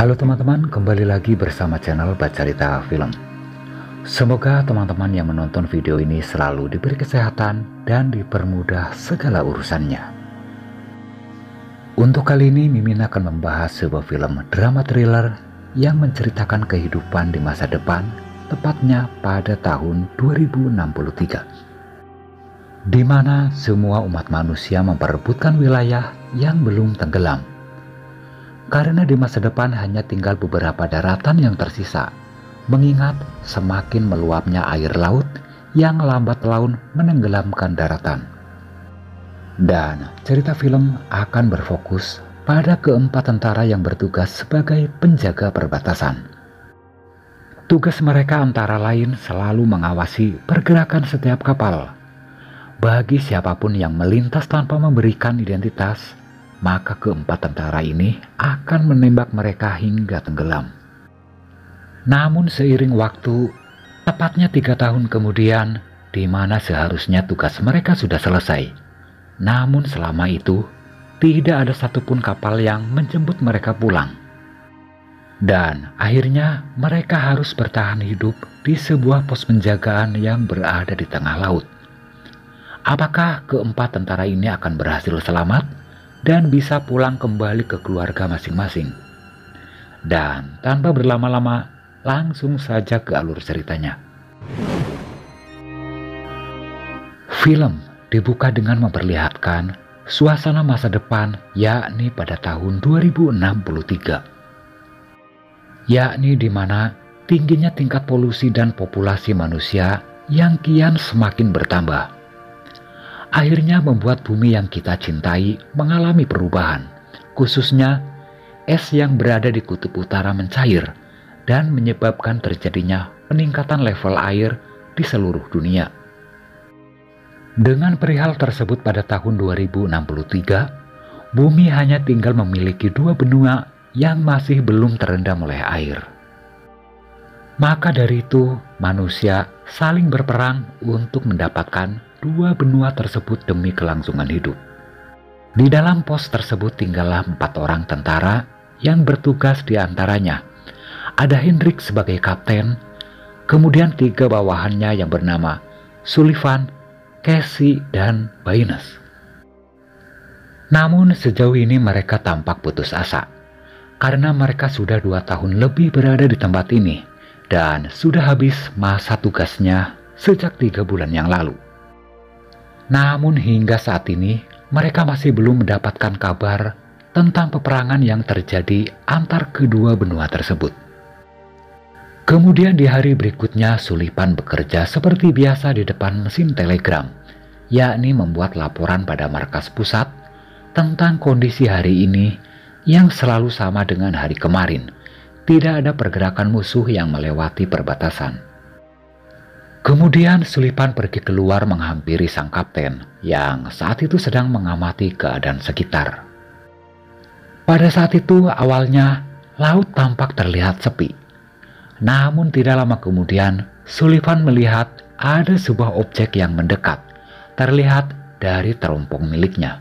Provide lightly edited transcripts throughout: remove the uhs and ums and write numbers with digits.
Halo teman-teman, kembali lagi bersama channel Bacarita Film. Semoga teman-teman yang menonton video ini selalu diberi kesehatan dan dipermudah segala urusannya. Untuk kali ini Mimin akan membahas sebuah film drama thriller yang menceritakan kehidupan di masa depan, tepatnya pada tahun 2063, di mana semua umat manusia memperebutkan wilayah yang belum tenggelam. Karena di masa depan hanya tinggal beberapa daratan yang tersisa, mengingat semakin meluapnya air laut yang lambat laun menenggelamkan daratan. Dan cerita film akan berfokus pada keempat tentara yang bertugas sebagai penjaga perbatasan. Tugas mereka antara lain selalu mengawasi pergerakan setiap kapal. Bagi siapapun yang melintas tanpa memberikan identitas, maka keempat tentara ini akan menembak mereka hingga tenggelam. Namun seiring waktu, tepatnya 3 tahun kemudian, di mana seharusnya tugas mereka sudah selesai, namun selama itu tidak ada satupun kapal yang menjemput mereka pulang. Dan akhirnya mereka harus bertahan hidup di sebuah pos penjagaan yang berada di tengah laut. Apakah keempat tentara ini akan berhasil selamat dan bisa pulang kembali ke keluarga masing-masing? Dan tanpa berlama-lama, langsung saja ke alur ceritanya. Film dibuka dengan memperlihatkan suasana masa depan, yakni pada tahun 2063, yakni di mana tingginya tingkat polusi dan populasi manusia yang kian semakin bertambah akhirnya membuat bumi yang kita cintai mengalami perubahan, khususnya es yang berada di kutub utara mencair dan menyebabkan terjadinya peningkatan level air di seluruh dunia. Dengan perihal tersebut pada tahun 2063, bumi hanya tinggal memiliki 2 benua yang masih belum terendam oleh air. Maka dari itu, manusia saling berperang untuk mendapatkan 2 benua tersebut demi kelangsungan hidup. Di dalam pos tersebut tinggallah 4 orang tentara yang bertugas, di antaranya ada Hendrik sebagai kapten, kemudian 3 bawahannya yang bernama Sullivan, Casey, dan Baines. Namun sejauh ini mereka tampak putus asa, karena mereka sudah 2 tahun lebih berada di tempat ini dan sudah habis masa tugasnya sejak 3 bulan yang lalu. Namun hingga saat ini mereka masih belum mendapatkan kabar tentang peperangan yang terjadi antar kedua benua tersebut. Kemudian di hari berikutnya Sullivan bekerja seperti biasa di depan mesin telegram, yakni membuat laporan pada markas pusat tentang kondisi hari ini yang selalu sama dengan hari kemarin. Tidak ada pergerakan musuh yang melewati perbatasan. Kemudian Sullivan pergi keluar menghampiri sang kapten yang saat itu sedang mengamati keadaan sekitar. Pada saat itu awalnya laut tampak terlihat sepi. Namun tidak lama kemudian Sullivan melihat ada sebuah objek yang mendekat, terlihat dari teropong miliknya.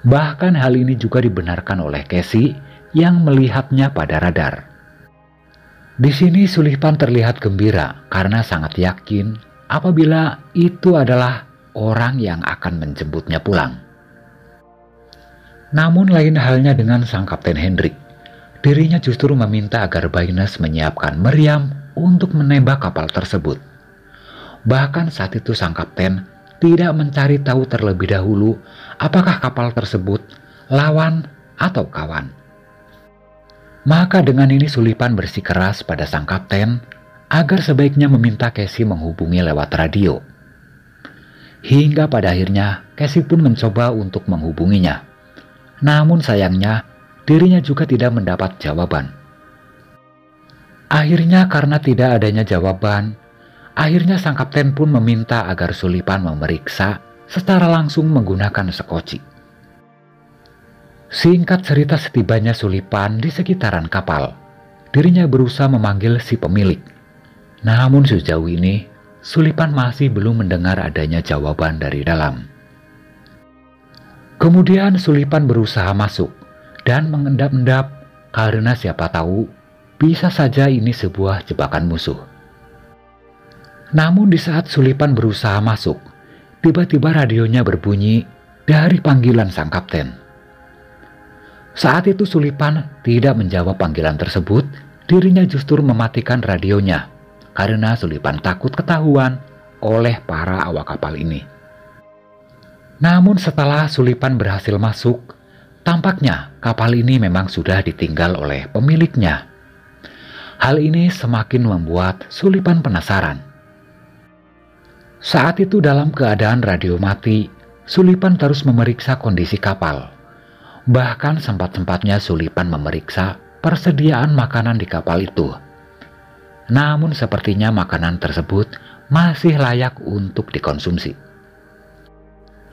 Bahkan hal ini juga dibenarkan oleh Casey yang melihatnya pada radar. Di sini Sullivan terlihat gembira karena sangat yakin apabila itu adalah orang yang akan menjemputnya pulang. Namun lain halnya dengan sang kapten Hendrik. Dirinya justru meminta agar Baines menyiapkan meriam untuk menembak kapal tersebut. Bahkan saat itu sang kapten tidak mencari tahu terlebih dahulu apakah kapal tersebut lawan atau kawan. Maka dengan ini Sullivan bersikeras pada sang kapten agar sebaiknya meminta Casey menghubungi lewat radio. Hingga pada akhirnya Casey pun mencoba untuk menghubunginya. Namun sayangnya dirinya juga tidak mendapat jawaban. Akhirnya karena tidak adanya jawaban, akhirnya sang kapten pun meminta agar Sullivan memeriksa secara langsung menggunakan sekoci. Singkat cerita, setibanya Sullivan di sekitaran kapal, dirinya berusaha memanggil si pemilik. Namun sejauh ini, Sullivan masih belum mendengar adanya jawaban dari dalam. Kemudian Sullivan berusaha masuk dan mengendap-endap karena siapa tahu bisa saja ini sebuah jebakan musuh. Namun di saat Sulipan berusaha masuk, tiba-tiba radionya berbunyi dari panggilan sang kapten. Saat itu Sulipan tidak menjawab panggilan tersebut, dirinya justru mematikan radionya karena Sulipan takut ketahuan oleh para awak kapal ini. Namun setelah Sulipan berhasil masuk, tampaknya kapal ini memang sudah ditinggal oleh pemiliknya. Hal ini semakin membuat Sulipan penasaran. Saat itu dalam keadaan radio mati, Sulipan terus memeriksa kondisi kapal. Bahkan sempat-sempatnya Sulipan memeriksa persediaan makanan di kapal itu. Namun sepertinya makanan tersebut masih layak untuk dikonsumsi.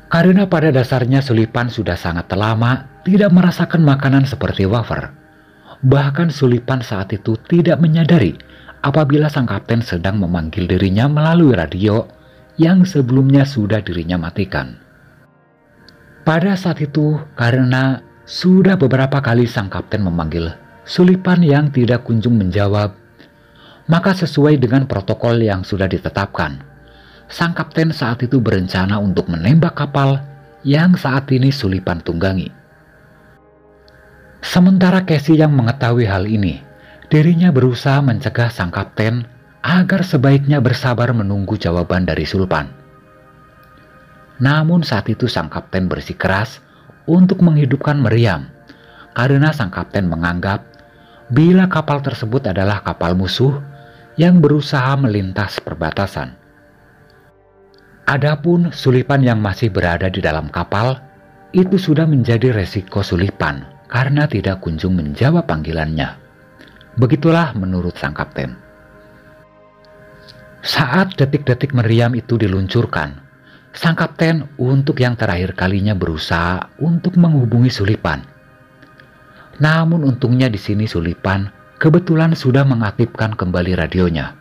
Karena pada dasarnya Sulipan sudah sangat lama tidak merasakan makanan seperti wafer. Bahkan Sulipan saat itu tidak menyadari apabila sang kapten sedang memanggil dirinya melalui radio yang sebelumnya sudah dirinya matikan. Pada saat itu, karena sudah beberapa kali sang kapten memanggil Sulipan yang tidak kunjung menjawab, maka sesuai dengan protokol yang sudah ditetapkan, sang kapten saat itu berencana untuk menembak kapal yang saat ini Sulipan tunggangi. Sementara Casey yang mengetahui hal ini, dirinya berusaha mencegah sang kapten agar sebaiknya bersabar menunggu jawaban dari Sulipan. Namun saat itu sang kapten bersikeras untuk menghidupkan meriam, karena sang kapten menganggap bila kapal tersebut adalah kapal musuh yang berusaha melintas perbatasan. Adapun Sulipan yang masih berada di dalam kapal, itu sudah menjadi resiko Sulipan karena tidak kunjung menjawab panggilannya. Begitulah menurut sang kapten. Saat detik-detik meriam itu diluncurkan, sang kapten untuk yang terakhir kalinya berusaha untuk menghubungi Sulipan. Namun untungnya di sini Sulipan kebetulan sudah mengaktifkan kembali radionya.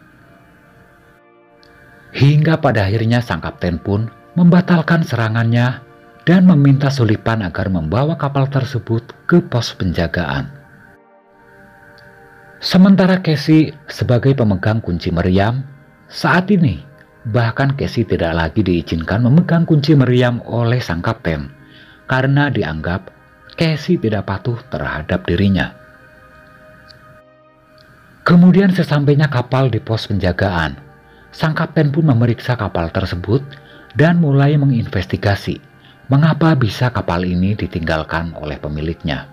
Hingga pada akhirnya sang kapten pun membatalkan serangannya dan meminta Sulipan agar membawa kapal tersebut ke pos penjagaan. Sementara Casey sebagai pemegang kunci meriam, saat ini bahkan Casey tidak lagi diizinkan memegang kunci meriam oleh sang kapten karena dianggap Casey tidak patuh terhadap dirinya. Kemudian sesampainya kapal di pos penjagaan, sang kapten pun memeriksa kapal tersebut dan mulai menginvestigasi mengapa bisa kapal ini ditinggalkan oleh pemiliknya.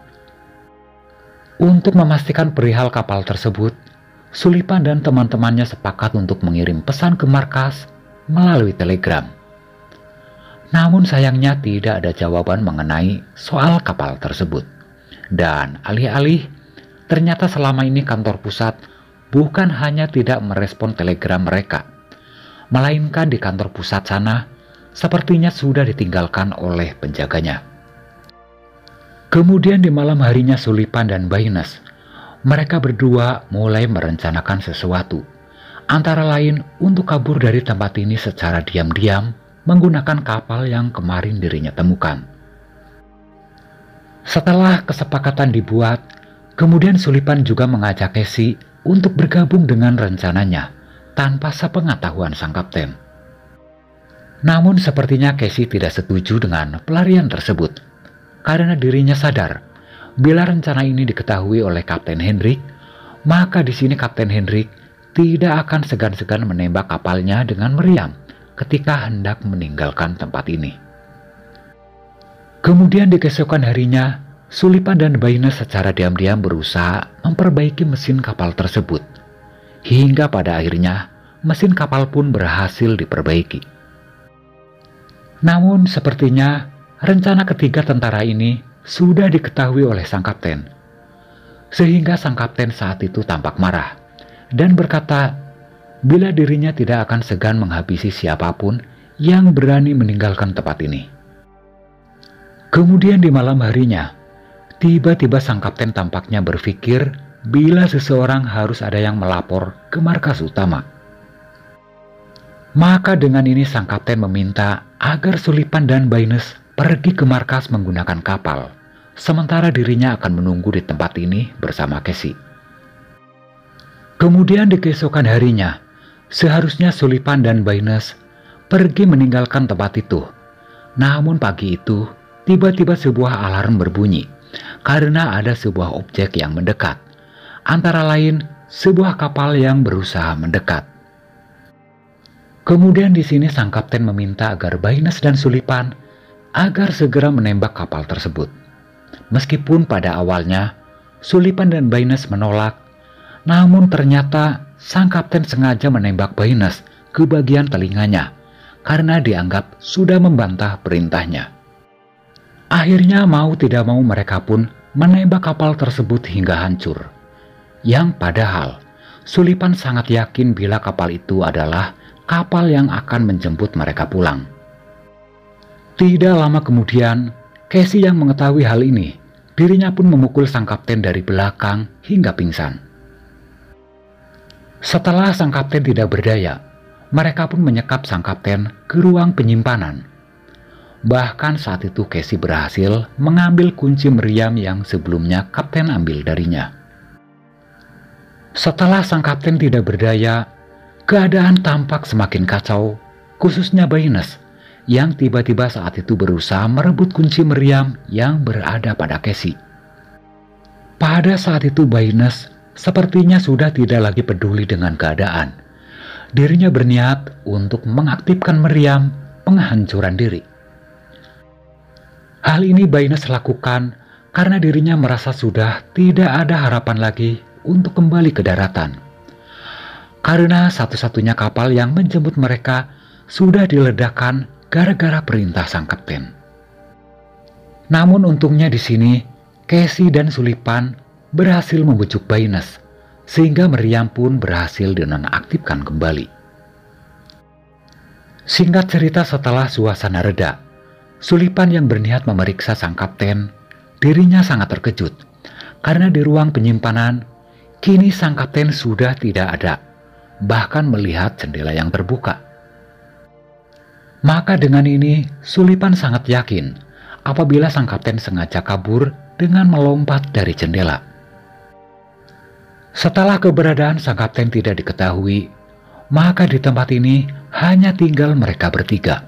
Untuk memastikan perihal kapal tersebut, Sulipan dan teman-temannya sepakat untuk mengirim pesan ke markas melalui telegram. Namun sayangnya tidak ada jawaban mengenai soal kapal tersebut. Dan alih-alih, ternyata selama ini kantor pusat bukan hanya tidak merespon telegram mereka, melainkan di kantor pusat sana sepertinya sudah ditinggalkan oleh penjaganya. Kemudian di malam harinya Sulipan dan Baynes, mereka berdua mulai merencanakan sesuatu, antara lain untuk kabur dari tempat ini secara diam-diam menggunakan kapal yang kemarin dirinya temukan. Setelah kesepakatan dibuat, kemudian Sulipan juga mengajak Casey untuk bergabung dengan rencananya tanpa sepengetahuan sang kapten. Namun sepertinya Casey tidak setuju dengan pelarian tersebut, karena dirinya sadar bila rencana ini diketahui oleh Kapten Hendrik, maka di sini Kapten Hendrik tidak akan segan-segan menembak kapalnya dengan meriam ketika hendak meninggalkan tempat ini. Kemudian di keesokan harinya, Sulipan dan Baynes secara diam-diam berusaha memperbaiki mesin kapal tersebut, hingga pada akhirnya mesin kapal pun berhasil diperbaiki. Namun sepertinya rencana ketiga tentara ini sudah diketahui oleh sang kapten, sehingga sang kapten saat itu tampak marah dan berkata bila dirinya tidak akan segan menghabisi siapapun yang berani meninggalkan tempat ini. Kemudian di malam harinya, tiba-tiba sang kapten tampaknya berpikir bila seseorang harus ada yang melapor ke markas utama. Maka dengan ini sang kapten meminta agar Sulipan dan Baynes pergi ke markas menggunakan kapal sementara dirinya akan menunggu di tempat ini bersama Casey. Kemudian di keesokan harinya, seharusnya Sullivan dan Baynes pergi meninggalkan tempat itu. Namun pagi itu, tiba-tiba sebuah alarm berbunyi karena ada sebuah objek yang mendekat. Antara lain, sebuah kapal yang berusaha mendekat. Kemudian di sini sang kapten meminta agar Baynes dan Sullivan agar segera menembak kapal tersebut. Meskipun pada awalnya Sullivan dan Baynes menolak, namun ternyata sang kapten sengaja menembak Baynes ke bagian telinganya karena dianggap sudah membantah perintahnya. Akhirnya mau tidak mau mereka pun menembak kapal tersebut hingga hancur. Yang padahal Sullivan sangat yakin bila kapal itu adalah kapal yang akan menjemput mereka pulang. Tidak lama kemudian, Casey yang mengetahui hal ini, dirinya pun memukul sang kapten dari belakang hingga pingsan. Setelah sang kapten tidak berdaya, mereka pun menyekap sang kapten ke ruang penyimpanan. Bahkan saat itu Casey berhasil mengambil kunci meriam yang sebelumnya kapten ambil darinya. Setelah sang kapten tidak berdaya, keadaan tampak semakin kacau, khususnya Baynes yang tiba-tiba saat itu berusaha merebut kunci meriam yang berada pada Casey. Pada saat itu Baynes sepertinya sudah tidak lagi peduli dengan keadaan. Dirinya berniat untuk mengaktifkan meriam penghancuran diri. Hal ini Baynes lakukan karena dirinya merasa sudah tidak ada harapan lagi untuk kembali ke daratan. Karena satu-satunya kapal yang menjemput mereka sudah diledakkan gara-gara perintah sang kapten. Namun untungnya di sini Casey dan Sullivan berhasil membujuk Baynes sehingga meriam pun berhasil dinonaktifkan kembali. Singkat cerita, setelah suasana reda, Sullivan yang berniat memeriksa sang kapten, dirinya sangat terkejut karena di ruang penyimpanan kini sang kapten sudah tidak ada, bahkan melihat jendela yang terbuka. Maka dengan ini Sullivan sangat yakin apabila sang kapten sengaja kabur dengan melompat dari jendela. Setelah keberadaan sang kapten tidak diketahui, maka di tempat ini hanya tinggal mereka bertiga.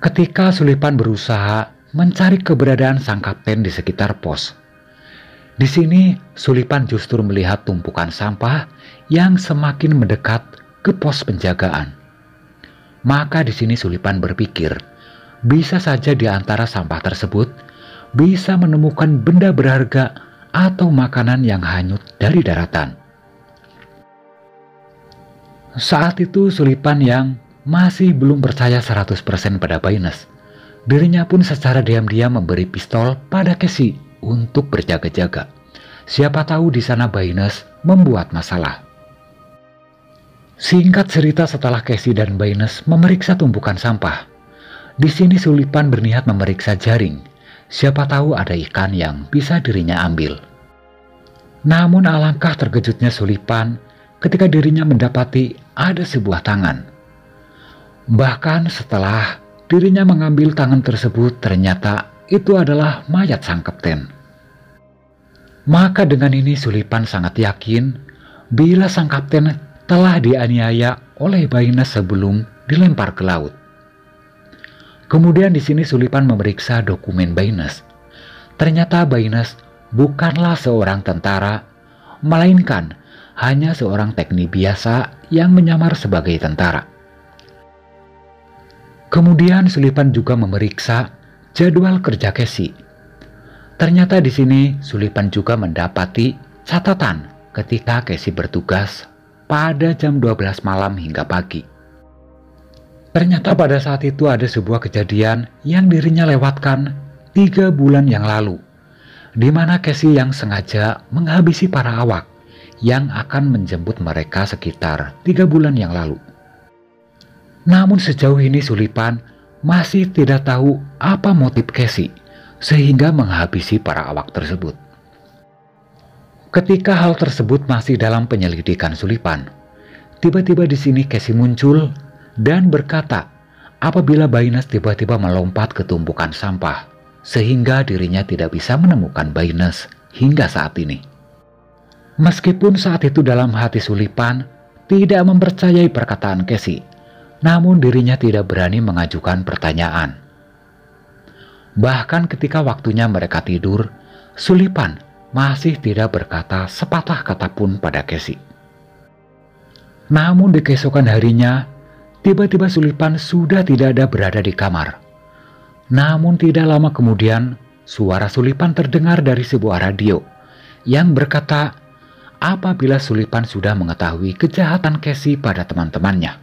Ketika Sullivan berusaha mencari keberadaan sang kapten di sekitar pos, di sini Sullivan justru melihat tumpukan sampah yang semakin mendekat ke pos penjagaan. Maka di sini Sullivan berpikir, bisa saja di antara sampah tersebut bisa menemukan benda berharga atau makanan yang hanyut dari daratan. Saat itu Sullivan yang masih belum percaya 100% pada Baynes, dirinya pun secara diam-diam memberi pistol pada Casey untuk berjaga-jaga. Siapa tahu di sana Baynes membuat masalah. Singkat cerita, setelah Casey dan Baynes memeriksa tumpukan sampah, di sini Sullivan berniat memeriksa jaring. Siapa tahu ada ikan yang bisa dirinya ambil. Namun alangkah terkejutnya Sullivan ketika dirinya mendapati ada sebuah tangan. Bahkan setelah dirinya mengambil tangan tersebut, ternyata itu adalah mayat sang kapten. Maka dengan ini Sullivan sangat yakin bila sang kapten telah dianiaya oleh Baynes sebelum dilempar ke laut. Kemudian di sini Sullivan memeriksa dokumen Baynes. Ternyata Baynes bukanlah seorang tentara, melainkan hanya seorang teknik biasa yang menyamar sebagai tentara. Kemudian Sullivan juga memeriksa jadwal kerja Casey. Ternyata di sini Sullivan juga mendapati catatan ketika Casey bertugas pada jam 12 malam hingga pagi. Ternyata pada saat itu ada sebuah kejadian yang dirinya lewatkan 3 bulan yang lalu, di mana Casey yang sengaja menghabisi para awak yang akan menjemput mereka sekitar 3 bulan yang lalu. Namun sejauh ini Sullivan masih tidak tahu apa motif Casey sehingga menghabisi para awak tersebut. Ketika hal tersebut masih dalam penyelidikan Sullivan, tiba-tiba di sini Casey muncul dan berkata apabila Baynes tiba-tiba melompat ke tumpukan sampah sehingga dirinya tidak bisa menemukan Baynes hingga saat ini. Meskipun saat itu dalam hati Sulipan tidak mempercayai perkataan Casey, namun dirinya tidak berani mengajukan pertanyaan. Bahkan ketika waktunya mereka tidur, Sulipan masih tidak berkata sepatah kata pun pada Casey. Namun di keesokan harinya, tiba-tiba Sulipan sudah tidak ada berada di kamar. Namun tidak lama kemudian, suara Sulipan terdengar dari sebuah radio yang berkata apabila Sulipan sudah mengetahui kejahatan Casey pada teman-temannya.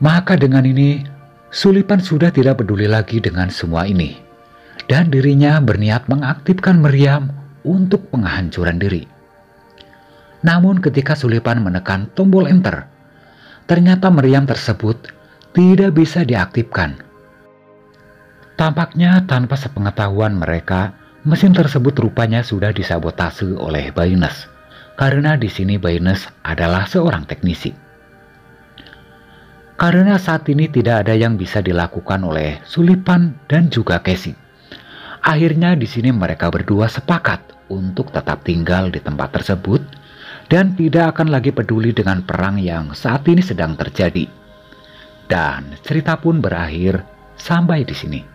Maka dengan ini, Sulipan sudah tidak peduli lagi dengan semua ini, dan dirinya berniat mengaktifkan meriam untuk penghancuran diri. Namun ketika Sulipan menekan tombol enter, ternyata meriam tersebut tidak bisa diaktifkan. Tampaknya tanpa sepengetahuan mereka, mesin tersebut rupanya sudah disabotase oleh Baynes, karena di sini Baynes adalah seorang teknisi. Karena saat ini tidak ada yang bisa dilakukan oleh Sulipan dan juga Casey, akhirnya di sini mereka berdua sepakat untuk tetap tinggal di tempat tersebut dan tidak akan lagi peduli dengan perang yang saat ini sedang terjadi. Dan cerita pun berakhir sampai di sini.